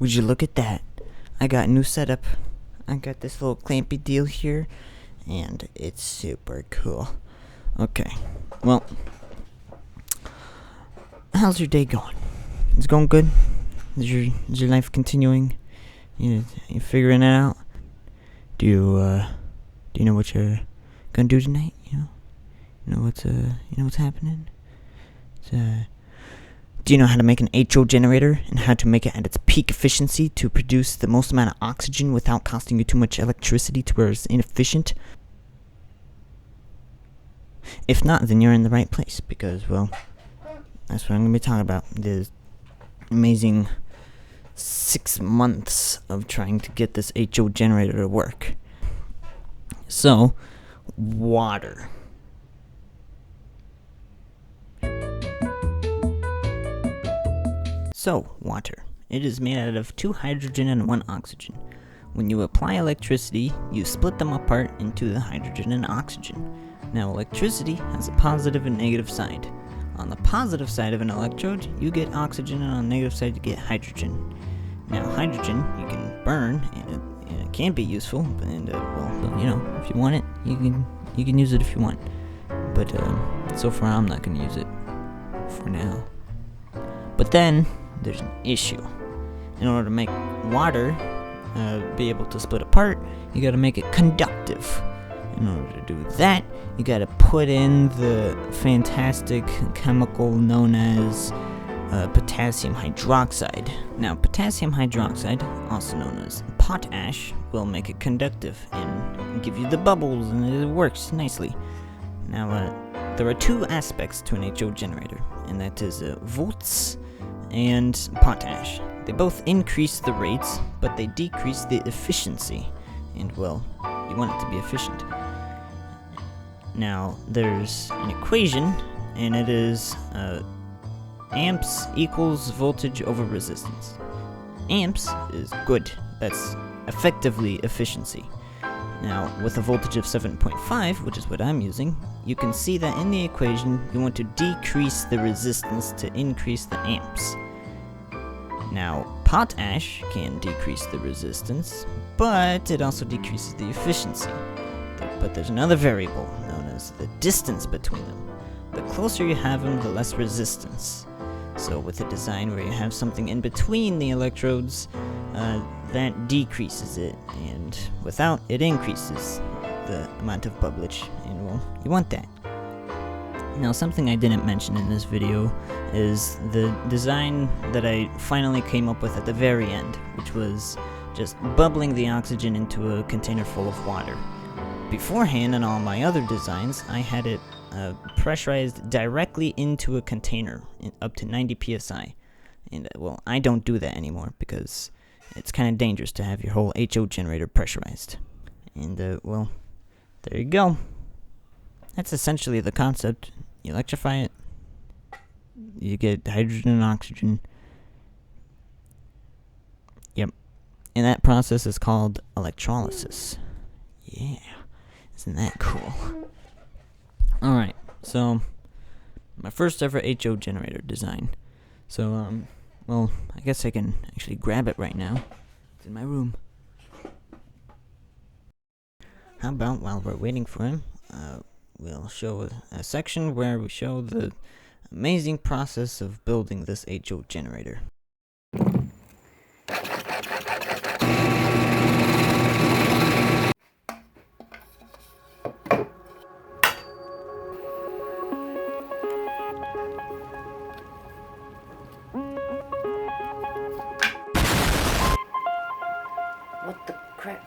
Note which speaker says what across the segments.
Speaker 1: would you look at that? I got a new setup. I got this little clampy deal here, and it's super cool. Okay, well, how's your day going? It's going good? Is your life continuing? You figuring it out? Do you know what you're gonna do tonight? You know what's happening? Do you know how to make an HO generator and how to make it at its peak efficiency to produce the most amount of oxygen without costing you too much electricity to where it's inefficient? If not, then you're in the right place because, well, that's what I'm going to be talking about. The amazing 6 months of trying to get this HO generator to work. So, water. So, water. It is made out of 2 hydrogen and 1 oxygen. When you apply electricity, you split them apart into the hydrogen and oxygen. Now, electricity has a positive and negative side. On the positive side of an electrode, you get oxygen, and on the negative side, you get hydrogen. Now, hydrogen you can burn, and it can be useful, and if you want it, you can use it if you want. But so far, I'm not going to use it for now. But then there's an issue. In order to make water be able to split apart, you got to make it conductive. In order to do that, you got to put in the fantastic chemical known as potassium hydroxide. Now, potassium hydroxide, also known as potash, will make it conductive and give you the bubbles, and it works nicely. Now, there are 2 aspects to an HO generator, and that is volts and potash. They both increase the rates, but they decrease the efficiency. And, well, you want it to be efficient. Now, there's an equation, and it is amps equals voltage over resistance. Amps is good. That's effectively efficiency. Now, with a voltage of 7.5, which is what I'm using, you can see that in the equation, you want to decrease the resistance to increase the amps. Now, potash can decrease the resistance, but it also decreases the efficiency. But there's another variable known as the distance between them. The closer you have them, the less resistance. So with a design where you have something in between the electrodes, that decreases it, and without, it increases the amount of bubblage, and well, you want that. Now, something I didn't mention in this video is the design that I finally came up with at the very end, which was just bubbling the oxygen into a container full of water. Beforehand, in all my other designs, I had it pressurized directly into a container up to 90 psi. And, well, I don't do that anymore because it's kind of dangerous to have your whole HO generator pressurized. And, well, there you go. That's essentially the concept. You electrify it, you get hydrogen and oxygen. Yep. And that process is called electrolysis. Yeah. Isn't that cool? Alright, so my first ever HO generator design. So, well, I guess I can actually grab it right now. It's in my room. How about while we're waiting for him, we'll show a section where we show the amazing process of building this HO generator.
Speaker 2: What the crap?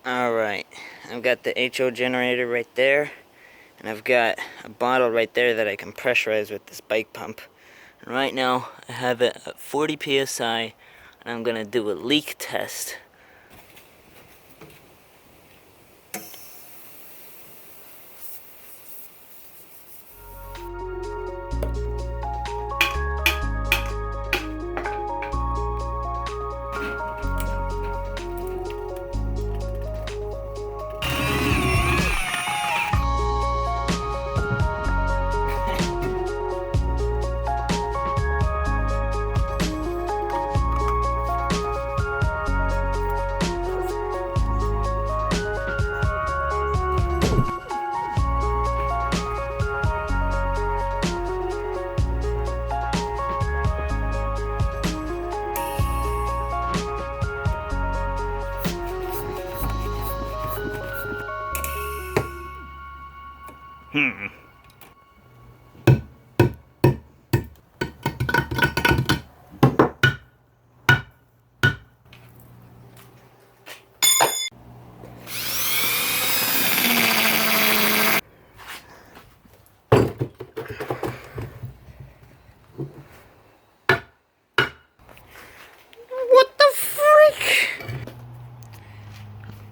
Speaker 1: Alright, I've got the HO generator right there, and I've got a bottle right there that I can pressurize with this bike pump. And right now, I have it at 40 psi, and I'm gonna do a leak test. What the freak?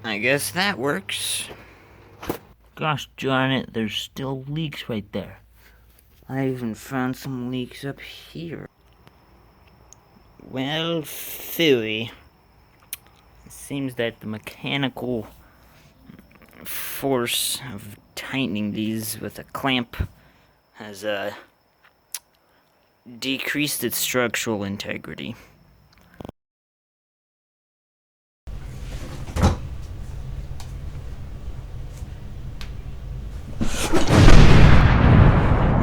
Speaker 1: I guess that works. Gosh darn it, there's still leaks right there. I even found some leaks up here. Well, phooey. It seems that the mechanical force of tightening these with a clamp has decreased its structural integrity.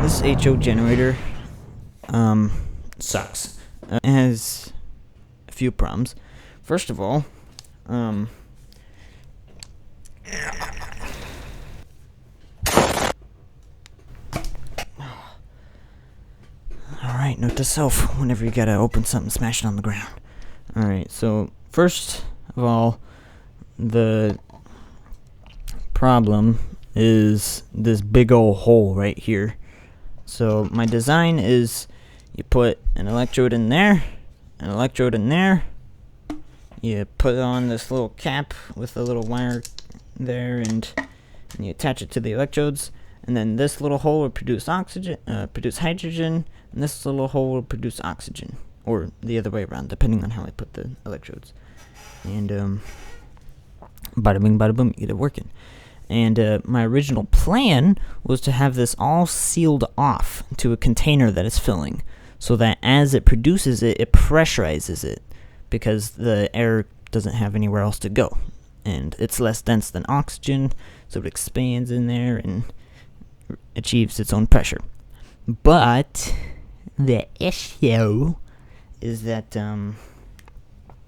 Speaker 1: This HO generator sucks. It has a few problems. First of all, alright, note to self, whenever you gotta open something, smash it on the ground. Alright, so first of all, the problem is this big old hole right here. So my design is you put an electrode in there, an electrode in there, you put on this little cap with a little wire there, and you attach it to the electrodes, and then this little hole will produce oxygen, produce hydrogen, and this little hole will produce oxygen, or the other way around, depending on how I put the electrodes. And bada bing, bada boom, you get it working. And my original plan was to have this all sealed off to a container that it's filling, so that as it produces it, it pressurizes it, because the air doesn't have anywhere else to go. And it's less dense than oxygen, so it expands in there and achieves its own pressure. But the issue is that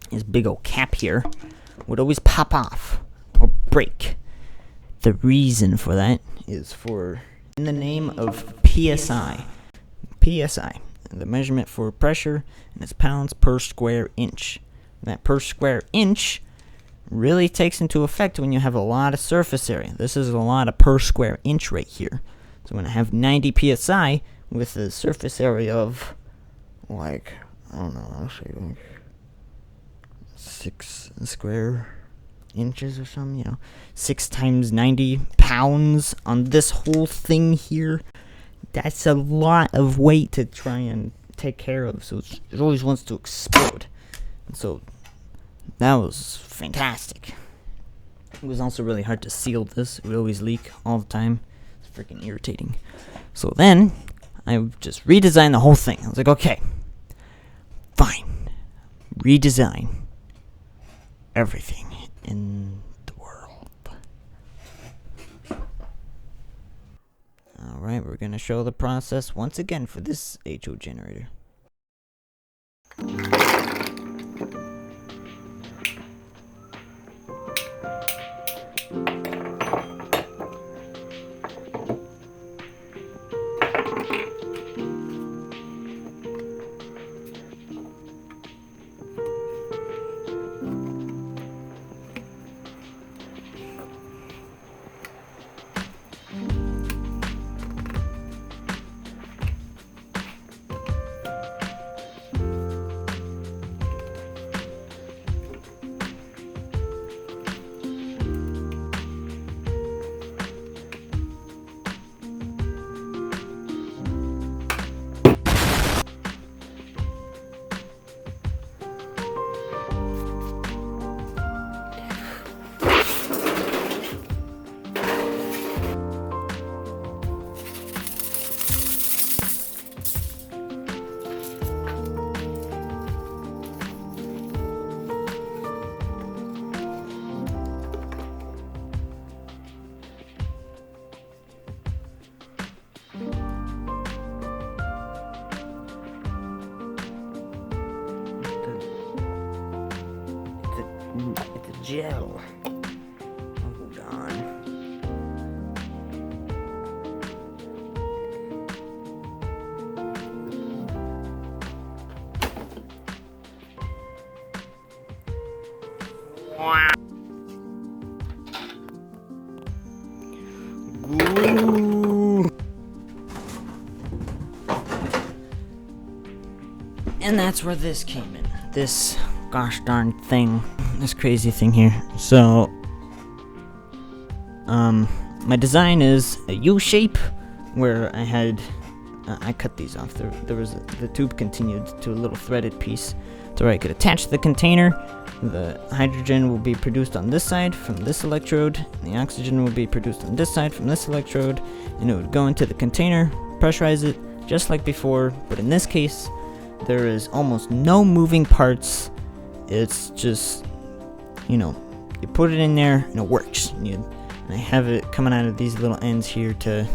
Speaker 1: this big old cap here would always pop off or break. The reason for that is in the name of PSI. PSI, the measurement for pressure, and it's pounds per square inch. That per square inch really takes into effect when you have a lot of surface area. This is a lot of per square inch right here. So when I have 90 PSI with a surface area of, like, I don't know, I'll say like 6 square inches or something, 6 times 90 pounds on this whole thing here. That's a lot of weight to try and take care of, so it always wants to explode. And so that was fantastic. It was also really hard to seal this. It would always leak all the time. It's freaking irritating. So then I just redesigned the whole thing. I was like, okay, fine, redesign everything in the world. Alright, we're gonna show the process once again for this HO generator. gel. Hold on. Glue. And that's where this came in. This gosh darn thing. This crazy thing here. So, my design is a U shape where I had, I cut these off. The tube continued to a little threaded piece to where I could attach the container. The hydrogen will be produced on this side from this electrode. The oxygen will be produced on this side from this electrode. And it would go into the container, pressurize it, just like before. But in this case, there is almost no moving parts. It's just, you put it in there and it works. And I have it coming out of these little ends here to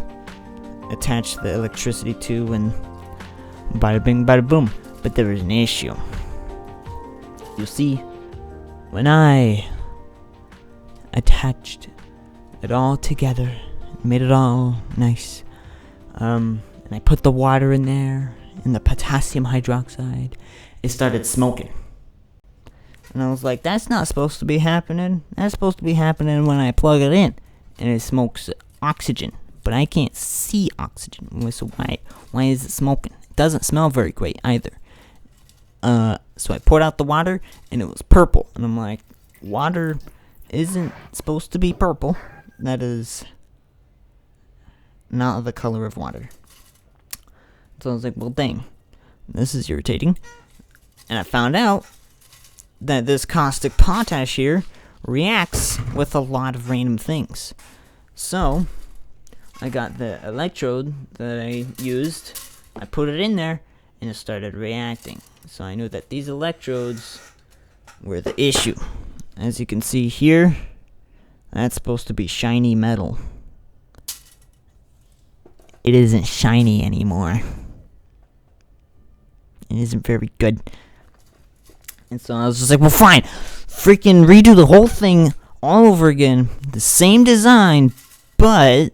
Speaker 1: attach the electricity to, and bada bing, bada boom. But there is an issue. You see, when I attached it all together, made it all nice, and I put the water in there and the potassium hydroxide, it started smoking. And I was like, that's not supposed to be happening. That's supposed to be happening when I plug it in and it smokes oxygen. But I can't see oxygen. So why is it smoking? It doesn't smell very great either. So I poured out the water and it was purple. And I'm like, water isn't supposed to be purple. That is not the color of water. So I was like, well, dang, this is irritating. And I found out that this caustic potash here reacts with a lot of random things. So I got the electrode that I used, I put it in there, and it started reacting. So I knew that these electrodes were the issue. As you can see here, that's supposed to be shiny metal. It isn't shiny anymore. It isn't very good. And so I was just like, well, fine. Freaking redo the whole thing all over again. The same design, but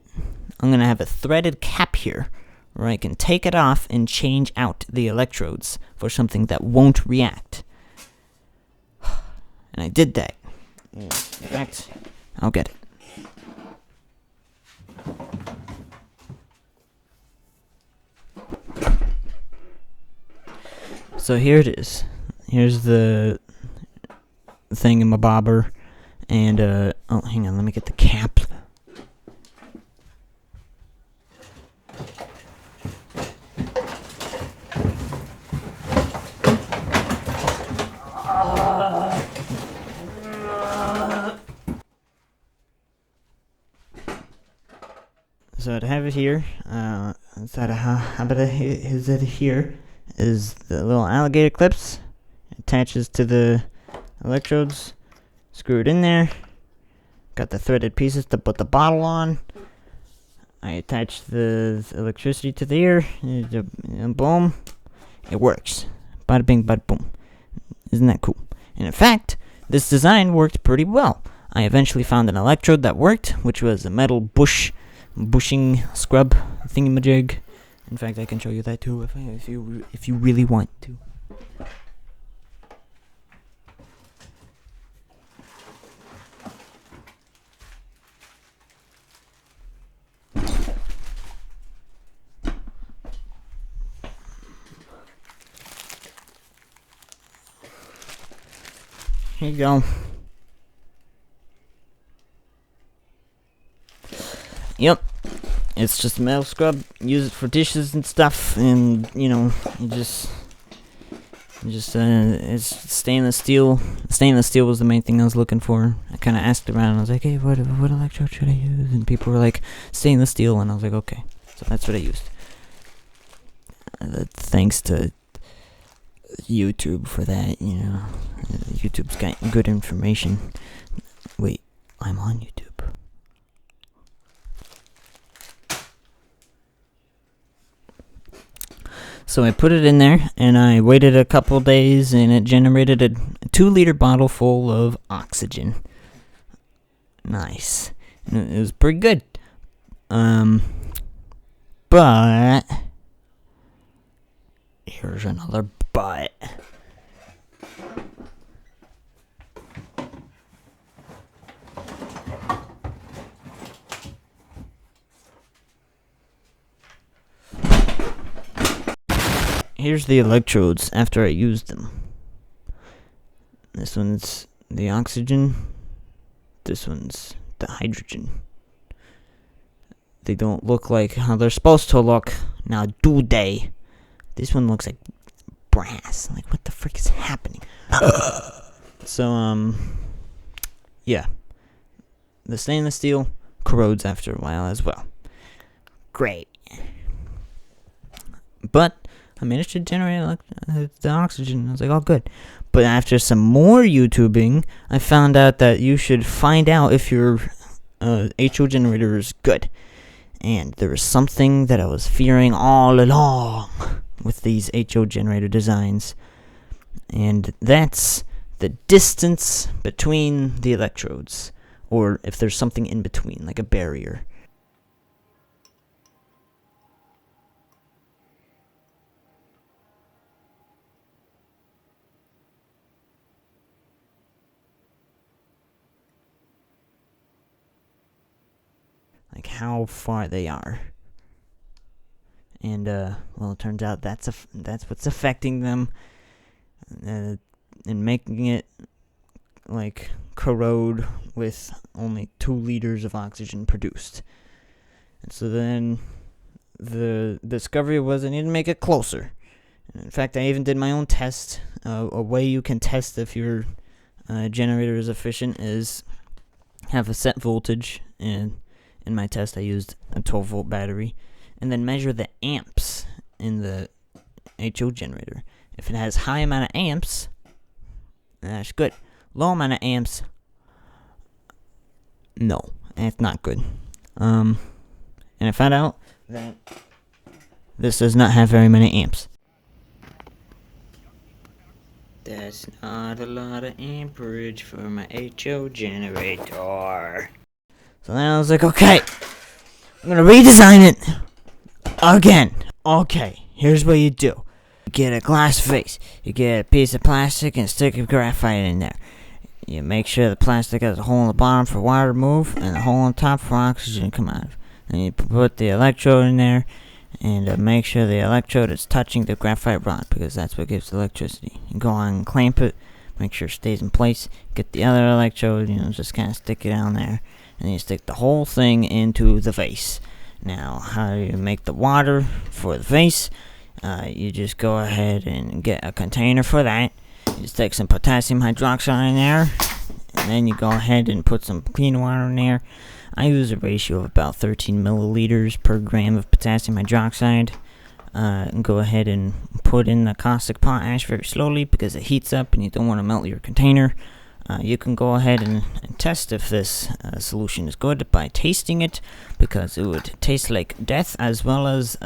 Speaker 1: I'm going to have a threaded cap here where I can take it off and change out the electrodes for something that won't react. And I did that. In fact, I'll get it. So here it is. Here's the thingamabobber, and oh, hang on, let me get the cap. So to have it here, here is the little alligator clips. Attaches to the electrodes. Screw it in there. Got the threaded pieces to put the bottle on. I attach the electricity to the ear. And boom. It works. Bada bing, bada boom. Isn't that cool? And in fact, this design worked pretty well. I eventually found an electrode that worked, which was a metal bushing scrub thingamajig. In fact, I can show you that too if you really want to. Here you go. Yep. It's just a metal scrub. Use it for dishes and stuff, and it's stainless steel. Stainless steel was the main thing I was looking for. I kind of asked around. I was like, hey, what electrode should I use? And people were like, stainless steel, and I was like, okay. So that's what I used. Thanks to YouTube for that, YouTube's got good information. Wait, I'm on YouTube. So I put it in there, and I waited a couple days, and it generated a 2-liter bottle full of oxygen. Nice. It was pretty good. But here's another but. Here's the electrodes after I used them. This one's the oxygen. This one's the hydrogen. They don't look like how they're supposed to look. Now, do they? This one looks like brass. Like, what the frick is happening? So, yeah. The stainless steel corrodes after a while as well. Great. But I managed to generate the oxygen. I was like, oh, good. But after some more YouTubing, I found out that you should find out if your HO generator is good. And there was something that I was fearing all along with these HO generator designs. And that's the distance between the electrodes. Or if there's something in between, like a barrier. Like how far they are. And well, it turns out that's what's affecting them, and making it like corrode with only 2 liters of oxygen produced. And so then the discovery was I need to make it closer. And in fact, I even did my own test. A way you can test if your generator is efficient is have a set voltage. And in my test, I used a 12-volt battery, and then measure the amps in the HO generator. If it has high amount of amps, that's good. Low amount of amps, no, that's not good. And I found out that this does not have very many amps. That's not a lot of amperage for my HO generator. So then I was like, okay, I'm gonna redesign it again. Okay, here's what you do. You get a glass vase. You get a piece of plastic and stick a graphite in there. You make sure the plastic has a hole in the bottom for water to move and a hole on top for oxygen to come out of. Then you put the electrode in there and make sure the electrode is touching the graphite rod because that's what gives electricity. You go on and clamp it, make sure it stays in place. Get the other electrode, just kind of stick it down there. And you stick the whole thing into the vase. Now, how do you make the water for the vase? You just go ahead and get a container for that. You stick some potassium hydroxide in there. And then you go ahead and put some clean water in there. I use a ratio of about 13 milliliters per gram of potassium hydroxide. And go ahead and put in the caustic potash very slowly because it heats up and you don't want to melt your container. You can go ahead and test if this solution is good by tasting it, because it would taste like death as well as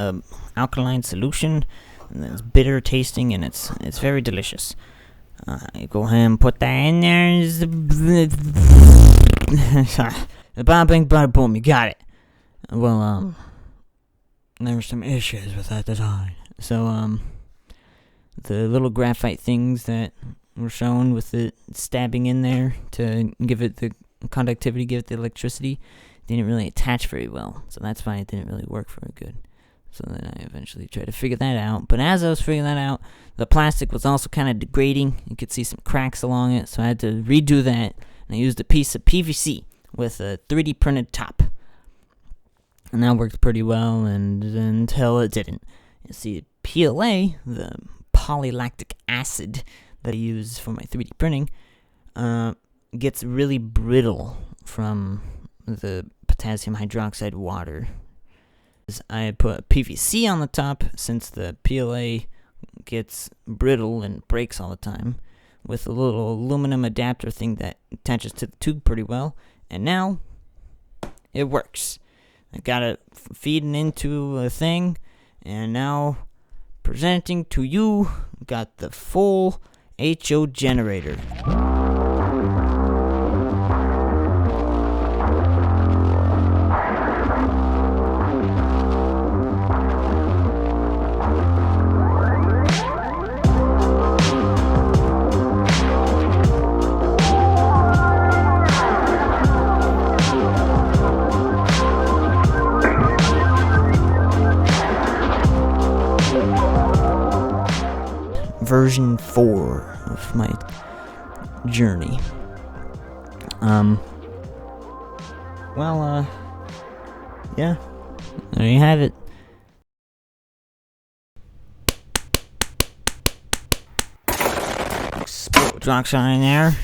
Speaker 1: alkaline solution. And it's bitter tasting and it's very delicious. You go ahead and put that in there. The bada bing bada boom, you got it. Well, there were some issues with that design. So the little graphite things that were shown with it stabbing in there to give it the conductivity, give it the electricity, didn't really attach very well. So that's why it didn't really work very good. So then I eventually tried to figure that out. But as I was figuring that out, the plastic was also kind of degrading. You could see some cracks along it. So I had to redo that. And I used a piece of PVC with a 3D printed top. And that worked pretty well until it didn't. You see, PLA, the polylactic acid that I use for my 3D printing, gets really brittle from the potassium hydroxide water. I put PVC on the top since the PLA gets brittle and breaks all the time, with a little aluminum adapter thing that attaches to the tube pretty well, and now it works. I got it feeding into a thing, and now presenting to you, got the full HO generator. version 4 of my journey. Yeah, there you have it. Drop shine there.